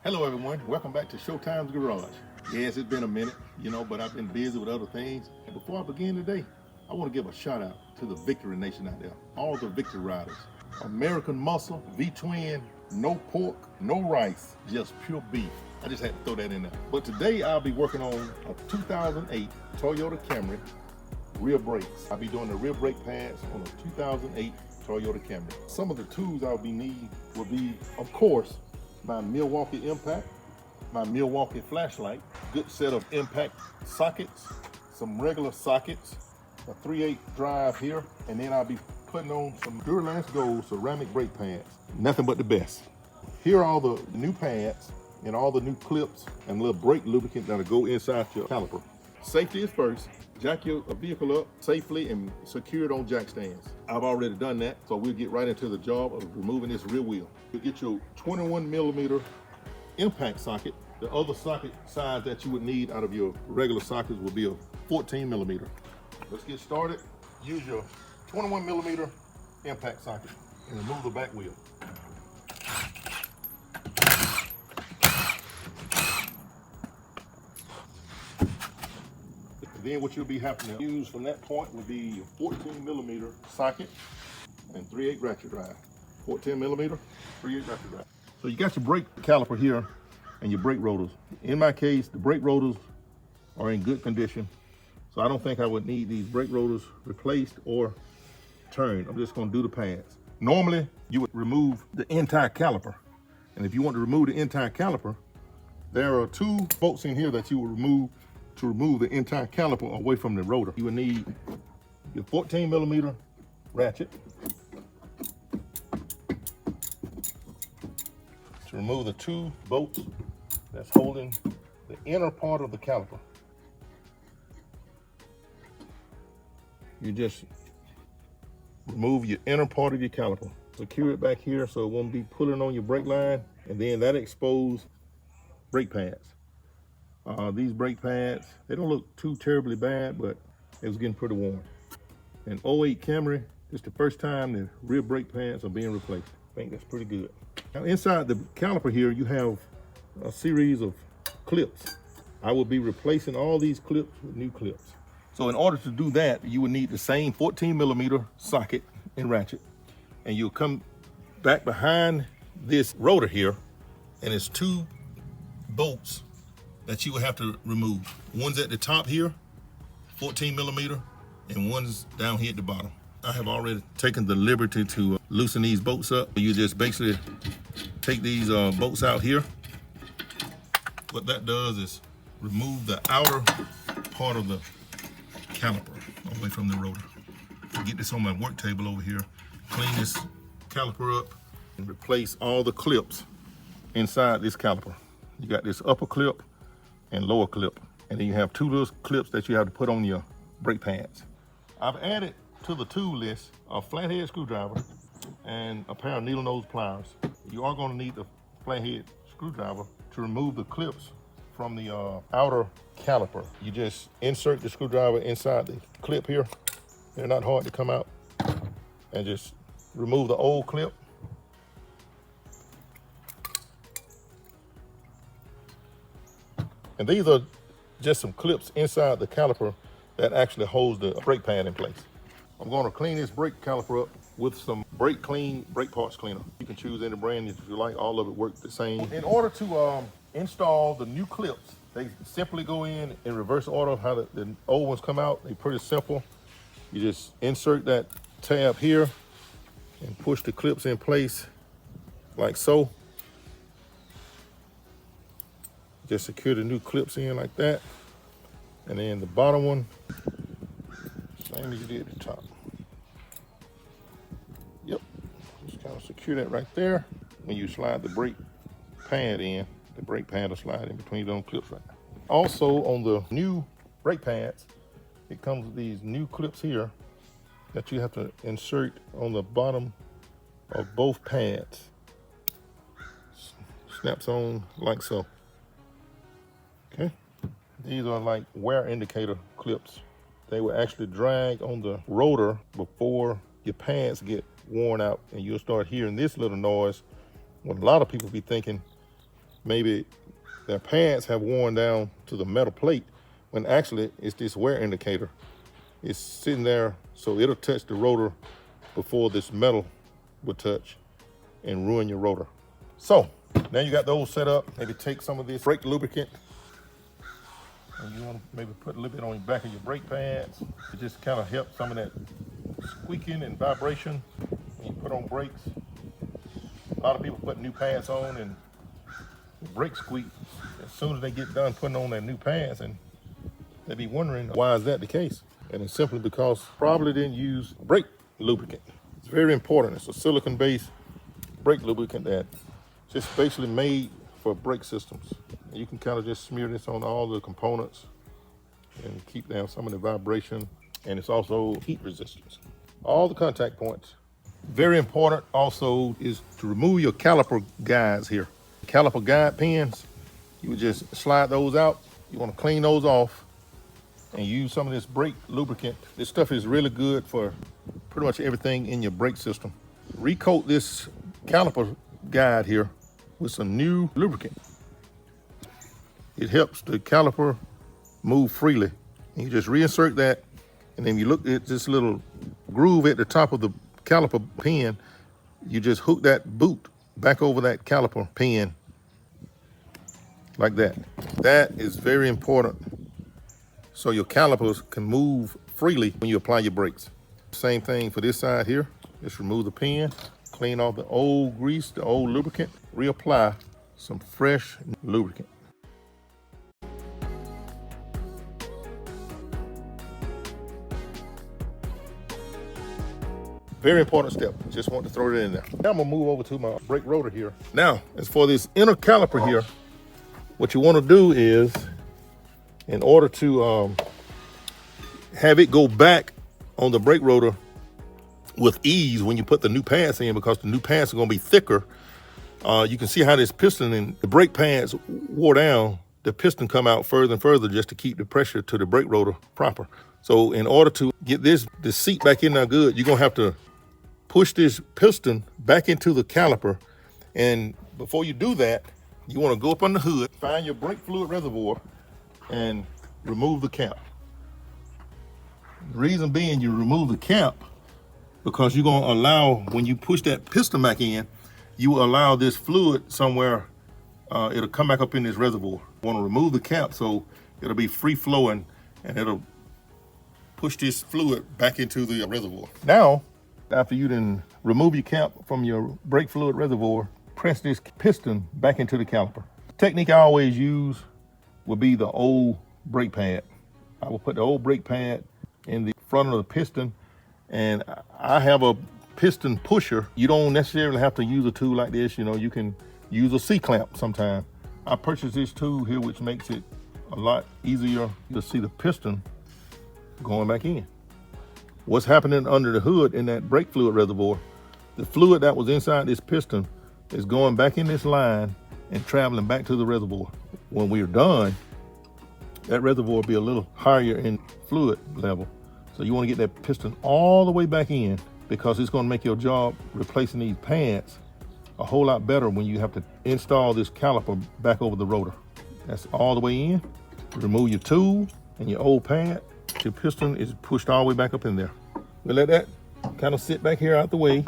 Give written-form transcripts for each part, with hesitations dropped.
Hello everyone, welcome back to Showtime's Garage. Yes, it's been a minute, but I've been busy with other things. And before I begin today, I want to give a shout out to the Victory Nation out there, all the Victory Riders. American Muscle, V-Twin, no pork, no rice, just pure beef. I just had to throw that in there. But today I'll be working on a 2008 Toyota Camry rear brakes. I'll be doing the rear brake pads on a 2008 Toyota Camry. Some of the tools I'll be needing will be, of course, my Milwaukee impact, my Milwaukee flashlight, good set of impact sockets, some regular sockets, a 3/8 drive here, and then I'll be putting on some Duralast Gold ceramic brake pads. Nothing but the best. Here are all the new pads and all the new clips and little brake lubricant that'll go inside your caliper. Safety is first. Jack your vehicle up safely and secure it on jack stands. I've already done that, so we'll get right into the job of removing this rear wheel. You'll get your 21mm impact socket. The other socket size that you would need out of your regular sockets will be a 14mm. Let's get started. Use your 21mm impact socket and remove the back wheel. Then what you'll be having to use from that point will be your 14mm socket and 3/8 ratchet drive. 14mm, 3/8 ratchet drive. So you got your brake caliper here and your brake rotors. In my case, the brake rotors are in good condition. So I don't think I would need these brake rotors replaced or turned. I'm just gonna do the pads. Normally, you would remove the entire caliper. And if you want to remove the entire caliper, there are two bolts in here that you will remove to remove the entire caliper away from the rotor. You will need your 14mm ratchet to remove the two bolts that's holding the inner part of the caliper. You just remove your inner part of your caliper. Secure it back here so it won't be pulling on your brake line, and then that expose brake pads. These brake pads, they don't look too terribly bad, but it was getting pretty warm. An 08 Camry, it's the first time the rear brake pads are being replaced. I think that's pretty good. Now inside the caliper here, you have a series of clips. I will be replacing all these clips with new clips. So in order to do that, you would need the same 14mm socket and ratchet. And you'll come back behind this rotor here, and it's two bolts that you will have to remove. One's at the top here, 14mm, and one's down here at the bottom. I have already taken the liberty to loosen these bolts up. You just basically take these bolts out here. What that does is remove the outer part of the caliper away from the rotor. I'll get this on my work table over here, clean this caliper up, and replace all the clips inside this caliper. You got this upper clip and lower clip, and then you have two little clips that you have to put on your brake pads. I've added to the tool list a flathead screwdriver and a pair of needle nose pliers. You are going to need the flathead screwdriver to remove the clips from the outer caliper. You just insert the screwdriver inside the clip here. They're not hard to come out, and just remove the old clip. And these are just some clips inside the caliper that actually holds the brake pad in place. I'm going to clean this brake caliper up with some brake parts cleaner. You can choose any brand if you like. All of it works the same. In order to install the new clips, they simply go in reverse order of how the old ones come out. They're pretty simple. You just insert that tab here and push the clips in place like so. Just secure the new clips in like that. And then the bottom one, same as you did at the top. Yep, just kind of secure that right there. When you slide the brake pad in, the brake pad will slide in between those clips right now. Also on the new brake pads, it comes with these new clips here that you have to insert on the bottom of both pads. Snaps on like so. Okay, these are like wear indicator clips. They will actually drag on the rotor before your pads get worn out, and you'll start hearing this little noise. What a lot of people be thinking maybe their pads have worn down to the metal plate, when actually it's this wear indicator. It's sitting there, so it'll touch the rotor before this metal will touch and ruin your rotor. So now you got those set up. Maybe take some of this brake lubricant, and you want to maybe put a little bit on the back of your brake pads to just kind of help some of that squeaking and vibration when you put on brakes. A lot of people put new pads on and the brakes squeak as soon as they get done putting on their new pads, and they be wondering why is that the case. And it's simply because probably didn't use brake lubricant. It's very important. It's a silicone-based brake lubricant that just basically made for brake systems. And you can kind of just smear this on all the components and keep down some of the vibration. And it's also heat resistance. All the contact points. Very important also is to remove your caliper guides here. Caliper guide pins, you would just slide those out. You want to clean those off and use some of this brake lubricant. This stuff is really good for pretty much everything in your brake system. Recoat this caliper guide here with some new lubricant. It helps the caliper move freely. And you just reinsert that, and then you look at this little groove at the top of the caliper pin, you just hook that boot back over that caliper pin like that. That is very important, so your calipers can move freely when you apply your brakes. Same thing for this side here. Just remove the pin, clean off the old grease, the old lubricant, reapply some fresh lubricant. Very important step. Just want to throw it in there. Now I'm gonna move over to my brake rotor here. Now, as for this inner caliper here, what you want to do is, in order to have it go back on the brake rotor with ease when you put the new pads in, because the new pads are going to be thicker, you can see how this piston and the brake pads wore down. The piston come out further and further just to keep the pressure to the brake rotor proper. So in order to get this seat back in there good, you're going to have to push this piston back into the caliper. And before you do that, you want to go up on the hood, find your brake fluid reservoir, and remove the cap. The reason being you remove the cap because you're going to allow, when you push that piston back in, you will allow this fluid somewhere, it'll come back up in this reservoir. You want to remove the cap so it'll be free flowing and it'll push this fluid back into the reservoir. Now, after you then remove your cap from your brake fluid reservoir, press this piston back into the caliper. The technique I always use would be the old brake pad. I will put the old brake pad in the front of the piston, and I have a piston pusher. You don't necessarily have to use a tool like this. You know, you can use a C-clamp sometime. I purchased this tool here, which makes it a lot easier to see the piston going back in. What's happening under the hood in that brake fluid reservoir, the fluid that was inside this piston is going back in this line and traveling back to the reservoir. When we're done, that reservoir will be a little higher in fluid level. So you want to get that piston all the way back in, because it's going to make your job replacing these pads a whole lot better when you have to install this caliper back over the rotor. That's all the way in. Remove your tool and your old pad. Your piston is pushed all the way back up in there. We'll let that kind of sit back here out the way.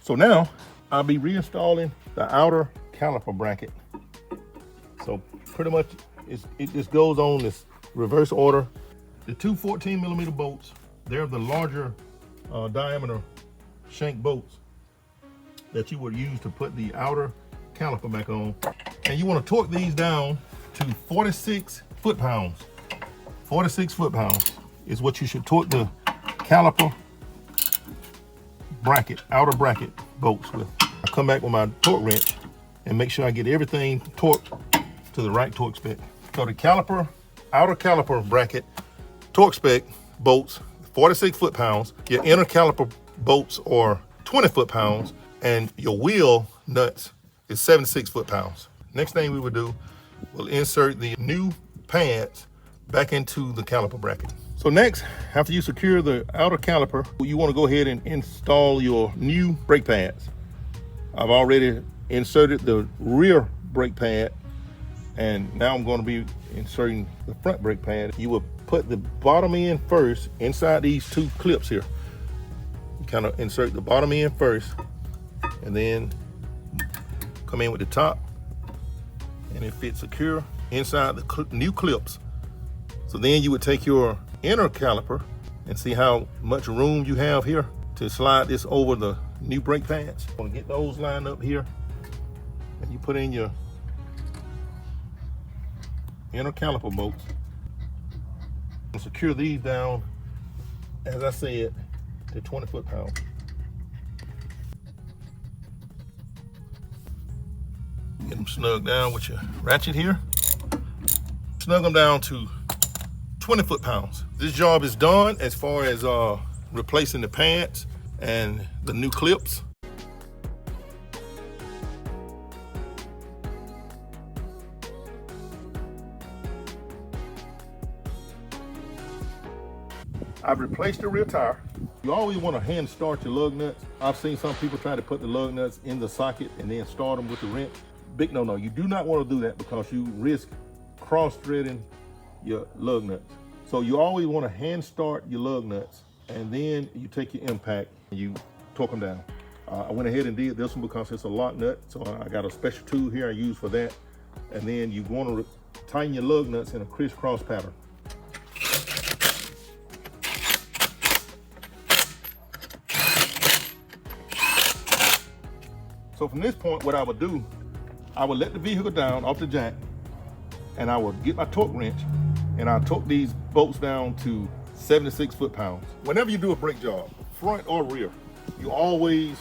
So now I'll be reinstalling the outer caliper bracket. So pretty much it just goes on this reverse order. The two 14mm bolts, they're the larger diameter shank bolts that you would use to put the outer caliper back on. And you want to torque these down to 46 foot-pounds. 46 foot-pounds is what you should torque the caliper bracket, outer bracket bolts with. I come back with my torque wrench and make sure I get everything torqued to the right torque spec. So the caliper, outer caliper bracket, torque spec bolts, 46 foot-pounds. Your inner caliper bolts are 20 foot-pounds, and your wheel nuts is 76 foot-pounds. Next thing we would do, we'll insert the new pads back into the caliper bracket. So next, after you secure the outer caliper, you want to go ahead and install your new brake pads. I've already inserted the rear brake pad And now I'm going to be inserting the front brake pad. You will put the bottom end first inside these two clips here. You kind of insert the bottom end first and then come in with the top, and it fits secure inside the new clips. So then you would take your inner caliper and see how much room you have here to slide this over the new brake pads. I'm gonna get those lined up here, and you put in your inner caliper bolts and secure these down, as I said, to 20 foot-pounds. Get them snug down with your ratchet here. Snug them down to 20 foot-pounds. This job is done as far as replacing the pads and the new clips. I've replaced the rear tire. You always want to hand start your lug nuts. I've seen some people try to put the lug nuts in the socket and then start them with the wrench. Big no-no. You do not want to do that because you risk cross-threading your lug nuts. So you always want to hand start your lug nuts, and then you take your impact and you torque them down. I went ahead and did this one because it's a lock nut, so I got a special tool here I use for that. And then you want to tighten your lug nuts in a crisscross pattern. So from this point, what I would do, I would let the vehicle down off the jack, and I would get my torque wrench, and I'll torque these bolts down to 76 foot-pounds. Whenever you do a brake job, front or rear, you always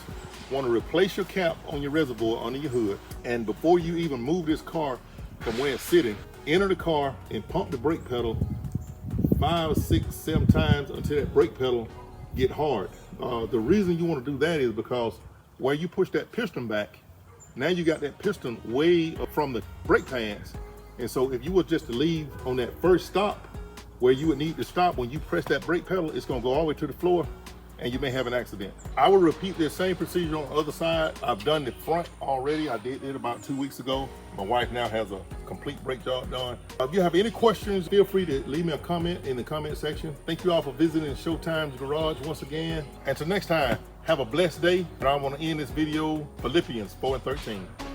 want to replace your cap on your reservoir under your hood. And before you even move this car from where it's sitting, enter the car and pump the brake pedal 5, 6, 7 times until that brake pedal get hard. The reason you want to do that is because where you push that piston back, now you got that piston way up from the brake pads. And so if you were just to leave on that first stop where you would need to stop, when you press that brake pedal, it's gonna go all the way to the floor and you may have an accident. I will repeat this same procedure on the other side. I've done the front already. I did it about 2 weeks ago. My wife now has a complete brake job done. If you have any questions, feel free to leave me a comment in the comment section. Thank you all for visiting Showtime's Garage once again. Until next time, have a blessed day. And I want to end this video, Philippians 4:13.